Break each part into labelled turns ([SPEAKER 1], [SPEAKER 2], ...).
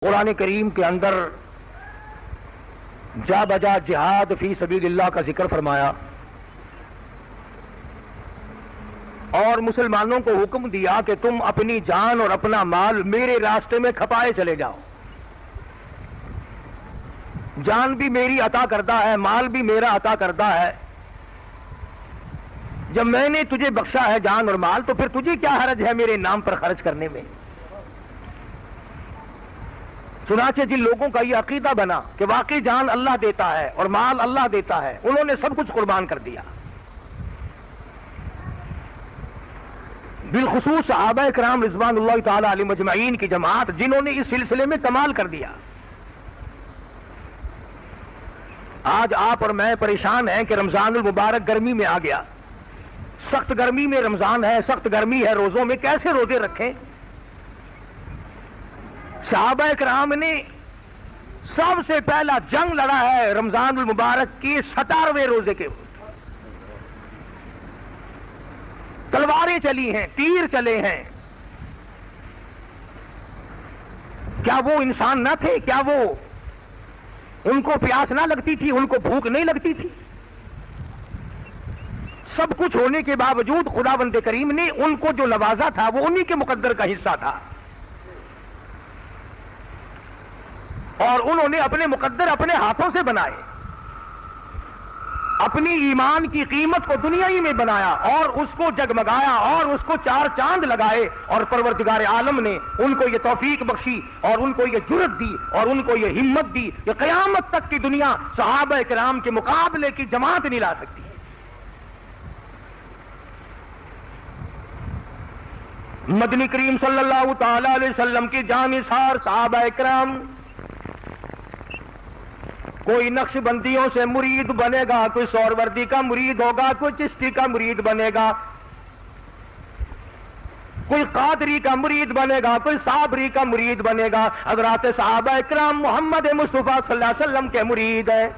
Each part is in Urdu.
[SPEAKER 1] قرآن کریم کے اندر جا بجا جہاد فی سبیل اللہ کا ذکر فرمایا اور مسلمانوں کو حکم دیا کہ تم اپنی جان اور اپنا مال میرے راستے میں کھپائے چلے جاؤ. جان بھی میری عطا کردہ ہے، مال بھی میرا عطا کردہ ہے. جب میں نے تجھے بخشا ہے جان اور مال تو پھر تجھے کیا حرج ہے میرے نام پر خرچ کرنے میں. چنانچہ جن لوگوں کا یہ عقیدہ بنا کہ واقعی جان اللہ دیتا ہے اور مال اللہ دیتا ہے، انہوں نے سب کچھ قربان کر دیا. بالخصوص صحابہ کرام رضوان اللہ تعالی علیہم اجمعین کی جماعت جنہوں نے اس سلسلے میں کمال کر دیا. آج آپ اور میں پریشان ہیں کہ رمضان المبارک گرمی میں آ گیا. سخت گرمی میں رمضان ہے، سخت گرمی ہے روزوں میں، کیسے روزے رکھیں؟ صحابہ کرام نے سب سے پہلا جنگ لڑا ہے رمضان المبارک کی 17ویں روزے کے. تلواریں چلی ہیں، تیر چلے ہیں. کیا وہ انسان نہ تھے؟ کیا وہ ان کو پیاس نہ لگتی تھی؟ ان کو بھوک نہیں لگتی تھی؟ سب کچھ ہونے کے باوجود خداوند کریم نے ان کو جو نوازا تھا وہ انہی کے مقدر کا حصہ تھا، اور انہوں نے اپنے مقدر اپنے ہاتھوں سے بنائے. اپنی ایمان کی قیمت کو دنیا ہی میں بنایا اور اس کو جگمگایا اور اس کو 4 چاند لگائے، اور پروردگار عالم نے ان کو یہ توفیق بخشی اور ان کو یہ جرأت دی اور ان کو یہ ہمت دی کہ قیامت تک کی دنیا صحابہ کرام کے مقابلے کی جماعت نہیں لا سکتی. مدنی کریم صلی اللہ تعالی علیہ وسلم کی جانثار صحابہ کرام، کوئی نقش بندیوں سے مرید بنے گا، کوئی سہروردی کا مرید ہوگا، کوئی چشتی کا مرید بنے گا، کوئی قادری کا مرید بنے گا، کوئی صابری کا مرید بنے گا. حضرات صحابہ کرام محمد مصطفیٰ صلی اللہ علیہ وسلم کے مرید ہیں.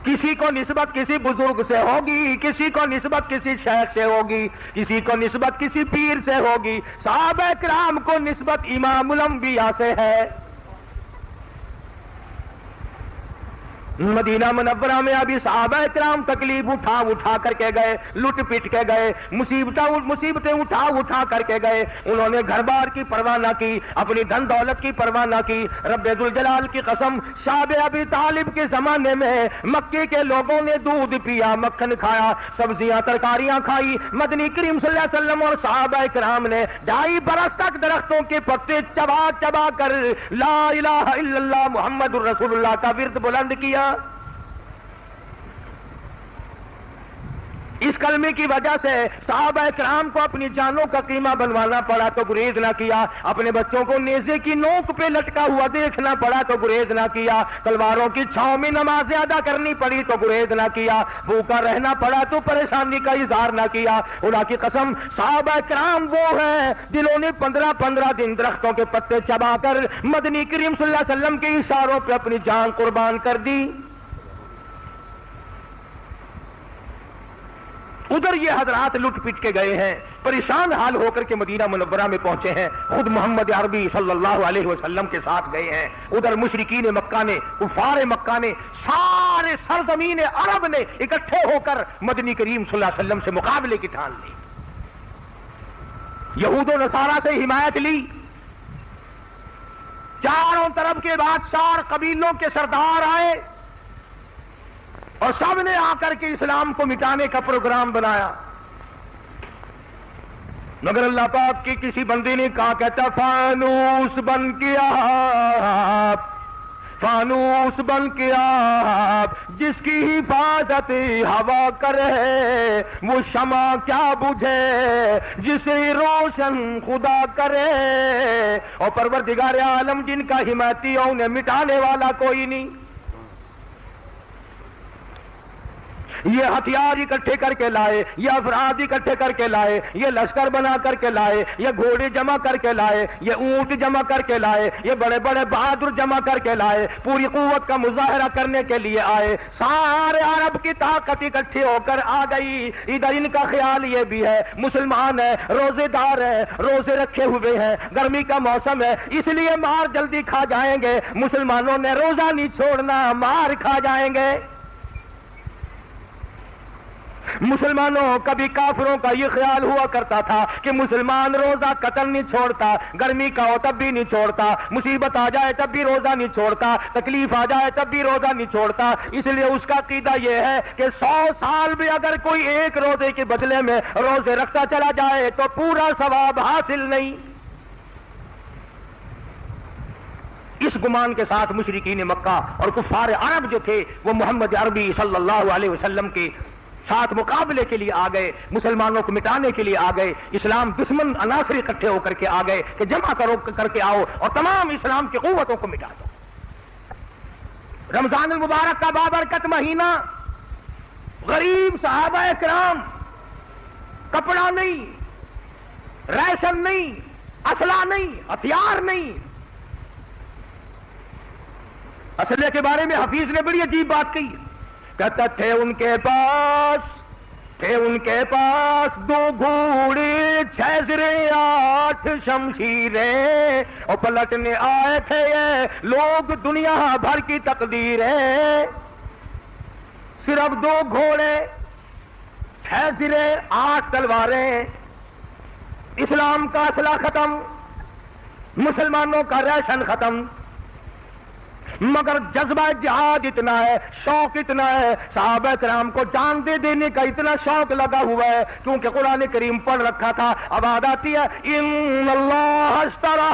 [SPEAKER 1] کسی کو نسبت کسی بزرگ سے ہوگی، کسی کو نسبت کسی شیخ سے ہوگی، کسی کو نسبت کسی پیر سے ہوگی. صحابہ کرام کو نسبت امام الانبیاء سے ہے. مدینہ منورہ میں ابھی صحابہ کرام تکلیف اٹھا کر کے گئے، لٹ پٹ کے گئے، مصیبتیں اٹھا کر کے گئے. انہوں نے گھر بار کی پرواہ نہ کی، اپنی دھن دولت کی پرواہ نہ کی. رب ذوالجلال کی قسم، شاب ابی طالب کے زمانے میں مکے کے لوگوں نے دودھ پیا، مکھن کھایا، سبزیاں ترکاریاں کھائی. مدنی کریم صلی اللہ علیہ وسلم اور صحابہ کرام نے 2.5 برس تک درختوں کے پتے چبا کر لا الہ الا اللہ محمد الرسول اللہ کا ورد بلند کیا. اس کلمے کی وجہ سے صحابہ کرام کو اپنی جانوں کا قیمہ بنوانا پڑا تو گریز نہ کیا، اپنے بچوں کو نیزے کی نوک پہ لٹکا ہوا دیکھنا پڑا تو گریز نہ کیا، تلواروں کی چھاؤں میں نمازیں ادا کرنی پڑی تو گریز نہ کیا، بھوکا رہنا پڑا تو پریشانی کا اظہار نہ کیا. خدا کی قسم، صحابہ کرام وہ ہیں جنہوں نے 15 دن درختوں کے پتے چبا کر مدنی کریم صلی اللہ علیہ وسلم کے اشاروں پہ اپنی جان قربان کر دی. ادھر یہ حضرات لٹ پٹ کے گئے ہیں، پریشان حال ہو کر کے مدینہ منورہ میں پہنچے ہیں. خود محمد عربی صلی اللہ علیہ وسلم کے ساتھ گئے ہیں. ادھر مشرکین مکہ نے، کفار مکہ نے، سارے سرزمین عرب نے اکٹھے ہو کر مدنی کریم صلی اللہ علیہ وسلم سے مقابلے کی ٹھان لی. یہود و نصارہ سے حمایت لی. چاروں طرف کے بادشاہ قبیلوں کے سردار آئے اور سب نے آ کر کے اسلام کو مٹانے کا پروگرام بنایا. مگر اللہ پاک کی کسی بندے نے کہا، کہتا فانوس بن کے آپ، فانوس بن کے آپ، جس کی حفاظت ہوا کرے وہ شمع کیا بجھے، جسے روشن خدا کرے. اور پروردگار عالم جن کا حمایتی ہے انہیں مٹانے والا کوئی نہیں. یہ ہتھیار اکٹھے کر کے لائے، یہ افراد اکٹھے کر کے لائے، یہ لشکر بنا کر کے لائے، یہ گھوڑے جمع کر کے لائے، یہ اونٹ جمع کر کے لائے، یہ بڑے بڑے بہادر جمع کر کے لائے، پوری قوت کا مظاہرہ کرنے کے لیے آئے، سارے عرب کی طاقت اکٹھی ہو کر آ گئی۔ ادھر ان کا خیال یہ بھی ہے مسلمان ہے، روزے دار ہے، روزے رکھے ہوئے ہیں، گرمی کا موسم ہے، اس لیے مار جلدی کھا جائیں گے، مسلمانوں نے روزہ نہیں چھوڑنا، مار کھا جائیں گے۔ مسلمانوں کبھی کافروں کا یہ خیال ہوا کرتا تھا کہ مسلمان روزہ قطن نہیں چھوڑتا، گرمی کا ہو تب بھی نہیں چھوڑتا، مصیبت آ جائے تب بھی روزہ نہیں چھوڑتا، تکلیف آ جائے تب بھی روزہ نہیں چھوڑتا۔ اس لیے اس کا عقیدہ یہ ہے کہ 100 سال بھی اگر کوئی ایک روزے کے بدلے میں روزے رکھتا چلا جائے تو پورا ثواب حاصل نہیں۔ اس گمان کے ساتھ مشرکین مکہ اور کفار عرب جو تھے وہ محمد عربی صلی اللہ علیہ وسلم کے ساتھ مقابلے کے لیے آ گئے، مسلمانوں کو مٹانے کے لیے آ گئے، اسلام دشمن عناصر اکٹھے ہو کر کے آ گئے کہ جمع کر کے آؤ اور تمام اسلام کی قوتوں کو مٹا دو۔ رمضان المبارک کا بابرکت مہینہ، غریب صحابہ کرام، کپڑا نہیں، ریشن نہیں، اسلحہ نہیں، ہتھیار نہیں۔ اسلحے کے بارے میں حفیظ نے بڑی عجیب بات کہی، کہتا تھے ان کے پاس 2 گھوڑے 6 زرے 8 شمشیریں، اور پلٹنے آئے تھے یہ لوگ دنیا بھر کی تقدیریں۔ صرف 2 گھوڑے 6 زرے 8 تلواریں، اسلام کا اسلحہ ختم، مسلمانوں کا ریشن ختم، مگر جذبہ جہاد اتنا ہے، شوق اتنا ہے، صحابہ کرام کو جان دے دینے کا اتنا شوق لگا ہوا ہے، کیونکہ قرآن کریم پڑھ رکھا تھا۔ اب آد آتی ہے ان اللہ اشترى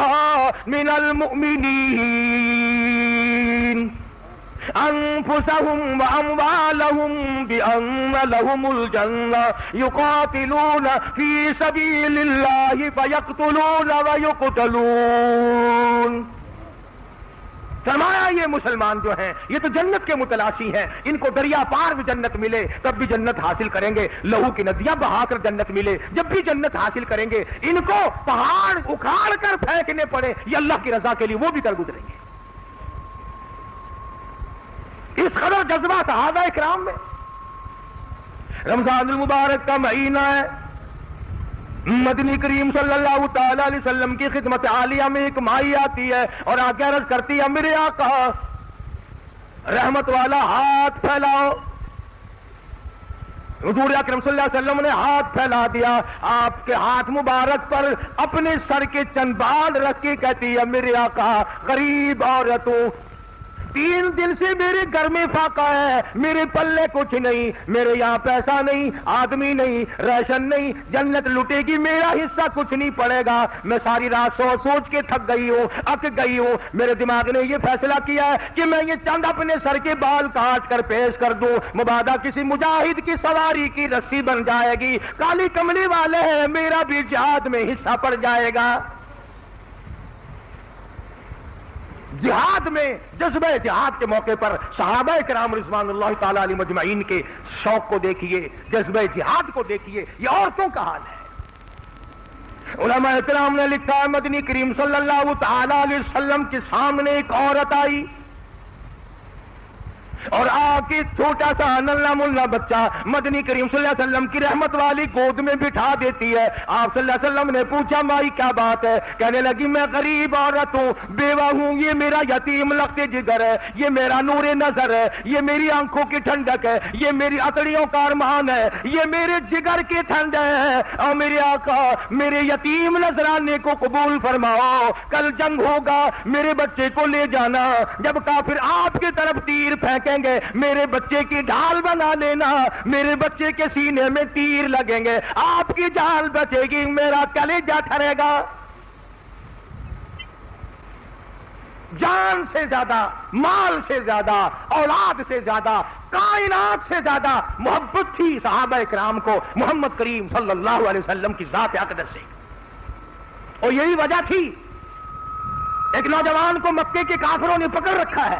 [SPEAKER 1] من المؤمنین انفسهم واموالهم بان لهم الجنہ یقاتلون فی سبیل اللہ فیقتلون ویقتلون۔ فرمایا یہ مسلمان جو ہیں یہ تو جنت کے متلاشی ہیں، ان کو دریا پار بھی جنت ملے تب بھی جنت حاصل کریں گے، لہو کی ندیاں بہا کر جنت ملے جب بھی جنت حاصل کریں گے، ان کو پہاڑ اکھاڑ کر پھینکنے پڑے یہ اللہ کی رضا کے لیے وہ بھی کر گزریں گے۔ اس قدر جذبہ صحابہ کرام میں۔ رمضان المبارک کا مہینہ ہے، مدنی کریم صلی اللہ تعالی علیہ وسلم کی خدمت عالیہ میں ایک مائی آتی ہے اور آ کے عرض کرتی ہے میرے آقا رحمت والا ہاتھ پھیلاؤ۔ حضور اکرم صلی اللہ علیہ وسلم نے ہاتھ پھیلا دیا، آپ کے ہاتھ مبارک پر اپنے سر کے چند بال رکھ کے کہتی ہے میرے آقا غریب عورتوں 3 دن سے میرے گھر میں فاقہ ہے، میرے پلے کچھ نہیں، میرے یہاں پیسہ نہیں، آدمی نہیں، ریشن نہیں، جنت لٹے گی میرا حصہ کچھ نہیں پڑے گا۔ میں ساری رات سوچ کے تھک گئی ہوں، اک گئی ہوں، میرے دماغ نے یہ فیصلہ کیا ہے کہ میں یہ چند اپنے سر کے بال کاٹ کر پیش کر دوں، مبادا کسی مجاہد کی سواری کی رسی بن جائے گی، کالی کملی والے ہیں میرا بھی جہاد میں حصہ پڑ جائے گا۔ جہاد میں جذبہ جہاد کے موقع پر صحابہ کرام رضوان اللہ تعالی علیہ مجمعین کے شوق کو دیکھیے، جذبہ جہاد کو دیکھیے۔ یہ عورتوں کا حال ہے۔ علماء کرام نے لکھا ہے مدنی کریم صلی اللہ تعالی علیہ وسلم کے سامنے ایک عورت آئی اور آ کے چھوٹا سا ننھا ملا بچہ مدنی کریم صلی اللہ علیہ وسلم کی رحمت والی گود میں بٹھا دیتی ہے۔ آپ صلی اللہ علیہ وسلم نے پوچھا مائی کیا بات ہے؟ کہنے لگی میں غریب عورت ہوں، بیوہ ہوں، یہ میرا یتیم لخت جگر ہے، یہ میرا نور نظر ہے، یہ میری آنکھوں کی ٹھنڈک ہے، یہ میری اتڑیوں کا ارمان ہے، یہ میرے جگر کی ٹھنڈ ہے، اور میرے آقا میرے یتیم نذرانے کو قبول فرماؤ، کل جنگ ہوگا میرے بچے کو لے جانا، جب کافر آپ کی طرف تیر پھینکے گے میرے بچے کی ڈھال بنا لینا، میرے بچے کے سینے میں تیر لگیں گے، آپ کی جان بچے گی، میرا کلیجہ ٹھرے گا۔ جان سے زیادہ، مال سے زیادہ، اولاد سے زیادہ، کائنات سے زیادہ محبت تھی صحابہ کرام کو محمد کریم صلی اللہ علیہ وسلم کی ذات اقدس سے، اور یہی وجہ تھی ایک نوجوان کو مکے کے کافروں نے پکڑ رکھا ہے،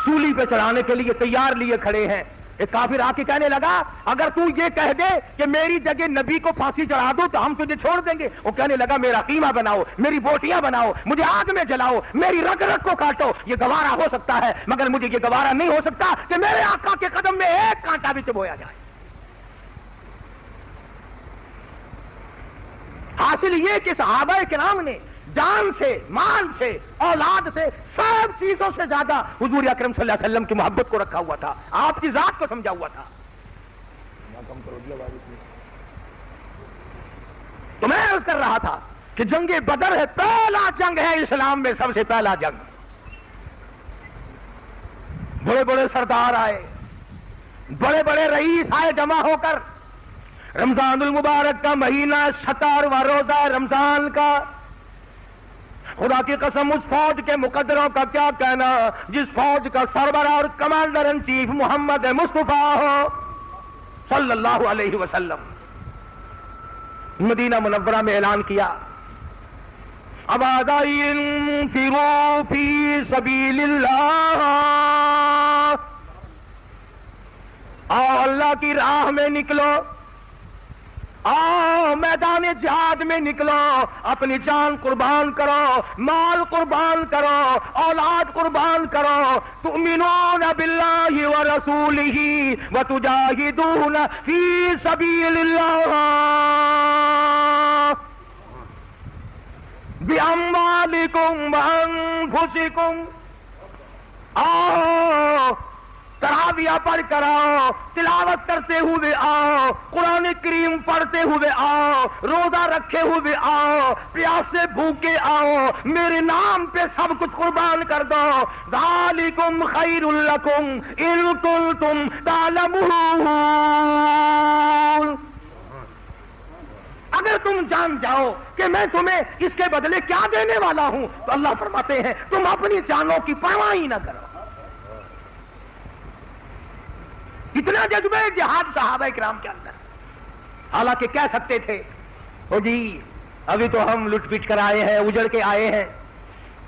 [SPEAKER 1] سولی پہ چڑھانے کے لیے تیار لیے کھڑے ہیں، ایک کافر آ کے کہنے لگا اگر تو یہ کہہ دے کہ میری جگہ نبی کو پھانسی چڑھا دو تو ہم تجھے چھوڑ دیں گے. وہ کہنے لگا میرا قیمہ بناؤ, میری بوٹیاں بناؤ, مجھے آگ میں جلاؤ, میری رگ رگ کو کاٹو, یہ گوارا ہو سکتا ہے, مگر مجھے یہ گوارا نہیں ہو سکتا کہ میرے آقا کے قدم میں ایک کانٹا بھی چبویا جائے. حاصل یہ کہ صحابہ کرام نے جان سے, مال سے, اولاد سے, سب چیزوں سے زیادہ حضور اکرم صلی اللہ علیہ وسلم کی محبت کو رکھا ہوا تھا, آپ کی ذات کو سمجھا ہوا تھا. تو میں عرض کر رہا تھا کہ جنگ بدر ہے, پہلا جنگ ہے اسلام میں, سب سے پہلا جنگ. بڑے بڑے سردار آئے, بڑے بڑے رئیس آئے جمع ہو کر. رمضان المبارک کا مہینہ, 17واں روزہ رمضان کا. خدا کی قسم اس فوج کے مقدروں کا کیا کہنا جس فوج کا سربراہ اور کمانڈر ان چیف محمد مصطفیٰ ہو صلی اللہ علیہ وسلم. مدینہ منورہ میں اعلان کیا اباد انفروا فی سبیل اللہ, آؤ اللہ کی راہ میں نکلو, آؤ میدان جہاد میں نکلو, اپنی جان قربان کرو, مال قربان کرو, اولاد قربان کرو. تؤمنون باللہ ورسولہ وتجاہدون فی سبیل اللہ باموالکم وانفسکم. آؤ تراویح پڑھ کر آؤ, تلاوت کرتے ہوئے آؤ, قرآن کریم پڑھتے ہوئے آؤ, روزہ رکھے ہوئے آؤ, پیاسے بھوکے آؤ, میرے نام پہ سب کچھ قربان کر دو. ذالکم خیر لکم ان کنتم تعلمون. اگر تم جان جاؤ کہ میں تمہیں اس کے بدلے کیا دینے والا ہوں تو اللہ فرماتے ہیں تم اپنی جانوں کی پرواہ ہی نہ کرو. اتنا جذبہ جہاد صحابہ کرام کے اندر. حالانکہ کہہ سکتے تھے او جی ابھی تو ہم لٹ پٹ کر آئے ہیں, اجڑ کے آئے ہیں,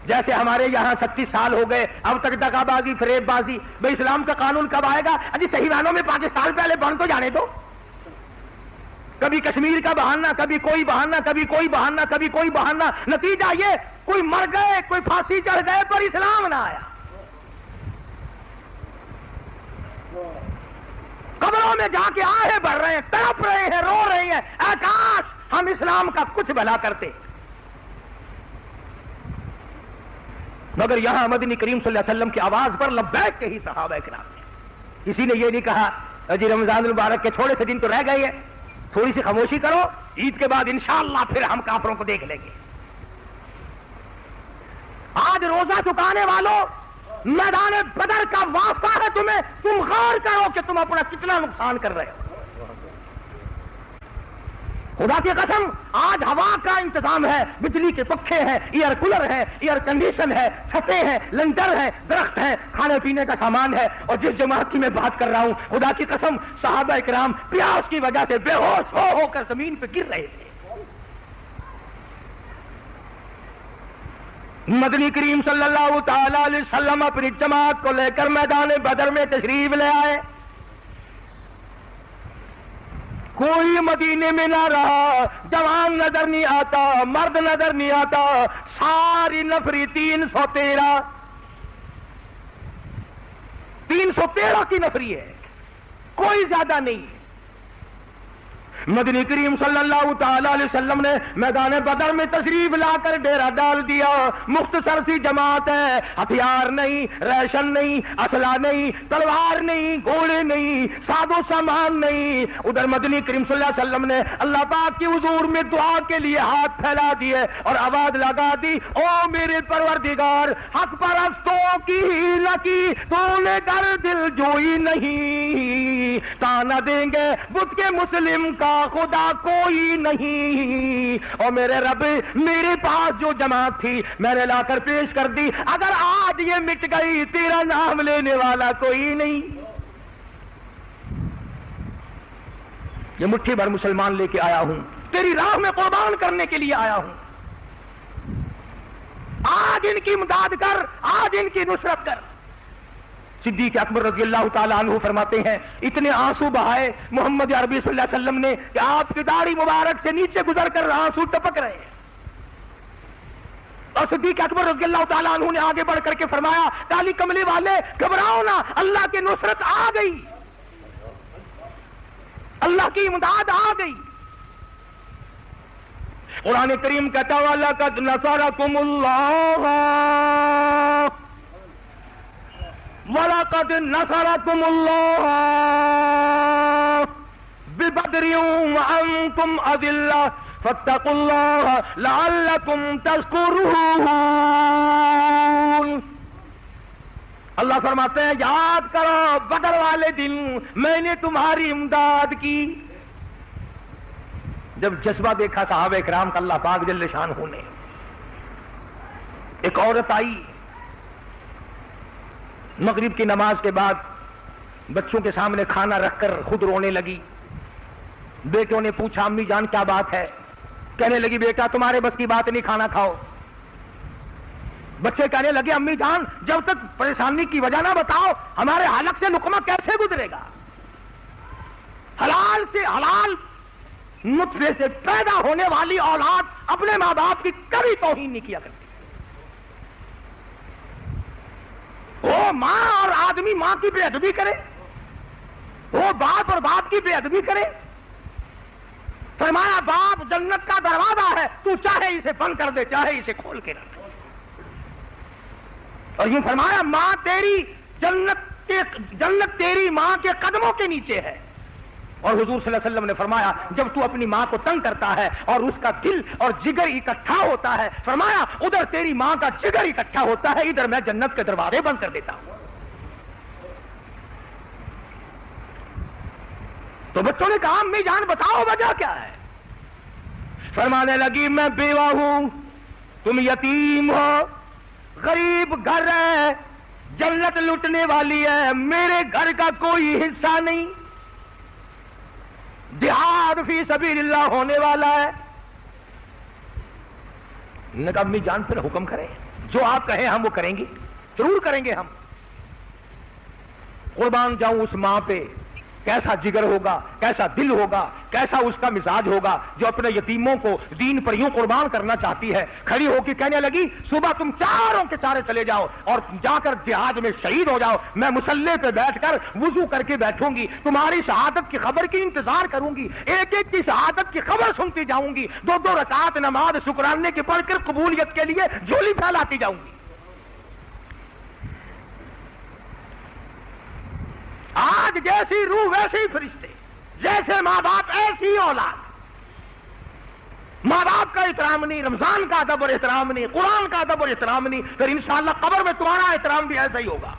[SPEAKER 1] جیسے ہمارے یہاں 37 سال ہو گئے, اب تک دغا بازی, فریب بازی, بھائی اسلام کا قانون کب آئے گا؟ ابھی صحیح معنوں میں 5 سال پہلے بن تو جانے دو. کبھی کشمیر کا بہانہ, کبھی کوئی بہانہ, کبھی کوئی بہانہ, کبھی کوئی بہانہ. نتیجہ یہ کوئی مر گئے, کوئی پھانسی چڑھ گئے, پر اسلام نہ آیا. قبروں میں جا کے آہے بھر رہے ہیں, تڑپ رہے ہیں, رو رہے ہیں, اے کاش ہم اسلام کا کچھ بھلا کرتے. مگر یہاں مدنی کریم صلی اللہ علیہ وسلم کی آواز پر لبیک کے ہی صحابہ کرام نے. کسی نے یہ نہیں کہا جی رمضان المبارک کے تھوڑے سے دن تو رہ گئے ہیں, تھوڑی سی خاموشی کرو, عید کے بعد انشاءاللہ پھر ہم کافروں کو دیکھ لیں گے. آج روزہ چکانے والوں, میدان بدر کا واسطہ ہے تمہیں, تم غور کرو کہ تم اپنا کتنا نقصان کر رہے ہو. خدا کی قسم آج ہوا کا انتظام ہے, بجلی کے پنکھے ہیں, ایئر کولر ہے, ایئر کنڈیشن ہے, چھتیں ہیں, لنٹر ہے, درخت ہے, کھانے پینے کا سامان ہے. اور جس جماعت کی میں بات کر رہا ہوں خدا کی قسم صحابہ کرام پیاس کی وجہ سے بے ہوش ہو کر زمین پہ گر رہے تھے. مدنی کریم صلی اللہ تعالی علیہ وسلم اپنی جماعت کو لے کر میدان بدر میں تشریف لے آئے. کوئی مدینے میں نہ رہا, جوان نظر نہیں آتا, مرد نظر نہیں آتا, ساری نفری 313 کی نفری ہے, کوئی زیادہ نہیں. مدنی کریم صلی اللہ تعالی علیہ وسلم نے میدان بدر میں تشریف لا کر ڈیرا ڈال دیا. مختصر سی جماعت ہے, ہتھیار نہیں, ریشن نہیں, اسلحہ نہیں, تلوار نہیں, گھوڑے نہیں, ساز و سامان نہیں. ادھر مدنی کریم صلی اللہ علیہ وسلم نے اللہ پاک کی حضور میں دعا کے لیے ہاتھ پھیلا دیے اور آواز لگا دی, او میرے پروردگار, حق پرستوں کی ہیلا کی تو نے در دل جوئی نہیں, تانا دیں گے بت کے مسلم کا خدا کوئی نہیں. اور میرے رب میرے پاس جو جماعت تھی میں نے لا کر پیش کر دی, اگر آج یہ مٹ گئی تیرا نام لینے والا کوئی نہیں. یہ مٹھی بھر مسلمان لے کے آیا ہوں, تیری راہ میں قربان کرنے کے لیے آیا ہوں. آج ان کی امداد کر, آج ان کی نصرت کر. صدیق اکبر رضی اللہ تعالیٰ عنہ فرماتے ہیں اتنے آنسو بہائے محمد عربی صلی اللہ علیہ وسلم نے کہ آپ کی داڑھی مبارک سے نیچے گزر کر آنسو ٹپک رہے ہیں. اور صدیق اکبر رضی اللہ تعالیٰ عنہ نے آگے بڑھ کر کے فرمایا کالی کملی والے گھبراؤ نہ، اللہ کی نصرت آ گئی، اللہ کی امداد آ گئی. قرآن کریم کہتا ہے وَلَقَدْ نَصَرَكُمُ اللَّهُ وَلَقَدْ نَصَرَكُمُ اللَّهُ بِبَدْرٍ وَأَنْتُمْ أَذِلَّةٌ فَاتَّقُوا اللَّهَ لَعَلَّكُمْ تَشْكُرُونَ. اللہ فرماتے ہیں یاد کرو بدر والے دن میں نے تمہاری امداد کی. جب جذبہ دیکھا صحابہ کرام کا اللہ پاک جل شانہ نے، ایک عورت آئی مغرب کی نماز کے بعد بچوں کے سامنے کھانا رکھ کر خود رونے لگی. بیٹوں نے پوچھا امی جان کیا بات ہے؟ کہنے لگی بیٹا تمہارے بس کی بات نہیں، کھانا کھاؤ. بچے کہنے لگے امی جان جب تک پریشانی کی وجہ نہ بتاؤ ہمارے حلق سے لقمہ کیسے گزرے گا؟ حلال سے حلال نطفے سے پیدا ہونے والی اولاد اپنے ماں باپ کی کبھی توہین نہیں کیا کرتی. وہ ماں اور آدمی ماں کی بے ادبی کرے، وہ باپ اور باپ کی بے ادبی کرے. فرمایا باپ جنت کا دروازہ ہے، تو چاہے اسے بند کر دے چاہے اسے کھول کے رکھ. اور یوں فرمایا ماں تیری جنت تیری ماں کے قدموں کے نیچے ہے. اور حضور صلی اللہ علیہ وسلم نے فرمایا جب تو اپنی ماں کو تنگ کرتا ہے اور اس کا دل اور جگر اکٹھا ہوتا ہے، فرمایا ادھر تیری ماں کا جگر اکٹھا ہوتا ہے، ادھر میں جنت کے دروازے بند کر دیتا ہوں. تو بچوں نے کہا امی جان بتاؤ وجہ کیا ہے؟ فرمانے لگی میں بیوہ ہوں، تم یتیم ہو، غریب گھر ہے، جنت لوٹنے والی ہے، میرے گھر کا کوئی حصہ نہیں، جہاد فی سبیل اللہ ہونے والا ہے. نے کہا امی جان پھر حکم کریں، جو آپ کہیں ہم وہ کریں گے، ضرور کریں گے ہم. قربان جاؤں اس ماں پہ، کیسا جگر ہوگا، کیسا دل ہوگا، کیسا اس کا مزاج ہوگا جو اپنے یتیموں کو دین پر یوں قربان کرنا چاہتی ہے. کھڑی ہو کے کہنے لگی صبح تم چاروں کے چارے چلے جاؤ اور جا کر جہاد میں شہید ہو جاؤ، میں مصلی پہ بیٹھ کر وضو کر کے بیٹھوں گی، تمہاری شہادت کی خبر کی انتظار کروں گی، ایک ایک کی شہادت کی خبر سنتی جاؤں گی، 2 رکعت نماز شکرانے کی پڑھ کر قبولیت کے لیے جھولی پھیلاتی جاؤں گی. آج جیسی روح ویسے ہی فرشتے، جیسے ماں باپ ایسی اولاد. ماں باپ کا احترام نہیں، رمضان کا ادب اور احترام نہیں، قرآن کا ادب اور احترام نہیں، پھر انشاءاللہ قبر میں تمہارا احترام بھی ایسا ہی ہوگا.